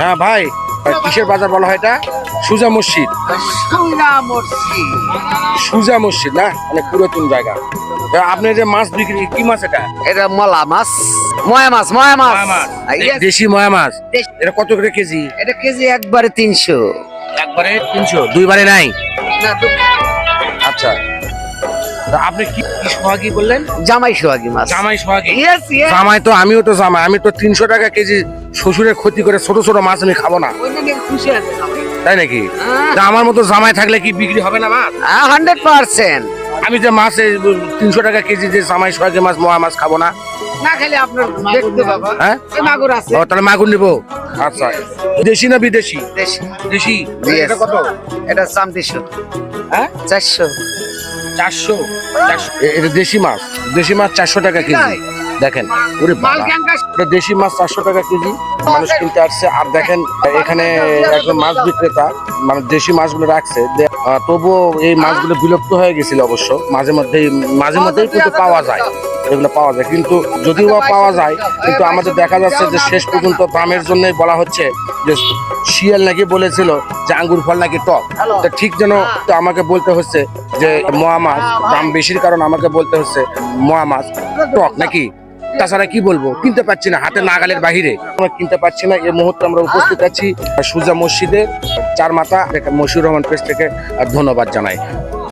হ্যাঁ ভাই, কিসের বাজার বলা হয় এটা? সুজা মসজিদ। সুজা মসজিদ না, অনেক পুরাতন জায়গা। আপনি যে মাছ বিক্রি, কি মাছ এটা? এটা মলা মাছ, ময়া মাছ, ময়া মাছ। দেশি ময়া মাছ। এটা কত করে কেজি? এটা কেজি একবারে 300। একবারে 300, দুইবারে নাই? না, আচ্ছা, তা আপনি কি সোহাগী বললেন? জামাই সোহাগী মাছ। জামাই সোহাগী। Yes, yes. জামাই তো, আমিও তো জামাই। আমি তো 300 টাকা কেজি শ্বশুরের ক্ষতি করে ছোট ছোট মাছ আমি খাবো না, ওই জন্য খুশি আছে জামাই। তাই নাকি? তা আমার মতো জামাই থাকলে কি বিক্রি হবে না মাছ? 100%। আমি যে মাছ 300 টাকা কেজি যে জামাই সোহাগী মাছ, মোয়া মাছ খাবো না? না খেলে আপনার দেখতে পাবো। হ্যাঁ, এই মাগুর আছে। ও তাহলে মাগুর নিবো। আচ্ছা, দেশি না বিদেশি? দেশি। দেশি। Yes. এটা কত? এটা 300। হ্যাঁ, 400। 400। এটা দেশি মাছ। দেশি মাছ 400 টাকা কেজি। দেখেন, ওরে বাবা, এটা দেশি মাছ 400 টাকা কেজি। মানুষ কিনতে আসছে। আর দেখেন এখানে একজন মাছ বিক্রেতা মানে দেশি মাছগুলো রাখছে। তবুও এই মাছগুলো বিলুপ্ত হয়ে গেছিল অবশ্য। মাঝে মধ্যেই কিন্তু পাওয়া যায়, এগুলো পাওয়া যায়। কিন্তু যদিও বা পাওয়া যায়, কিন্তু আমাদের দেখা যাচ্ছে যে শেষ পর্যন্ত দামের জন্যই বলা হচ্ছে যে শিয়াল নাকি বলেছিল যে আঙ্গুর ফল নাকি টক। তা ঠিক যেন তো আমাকে বলতে হচ্ছে যে মোয়া মাছ দাম বেশির কারণ আমাকে বলতে হচ্ছে মোয়া মাছ টক নাকি। তাছাড়া কি বলবো, কিনতে পাচ্ছি না, হাতে নাগালের বাহিরে আমরা কিনতে পাচ্ছি না। এই মুহূর্তে আমরা উপস্থিত আছি সুজা মসজিদে। চার মাথা মশিউর রহমান পেজ থেকে ধন্যবাদ জানাই।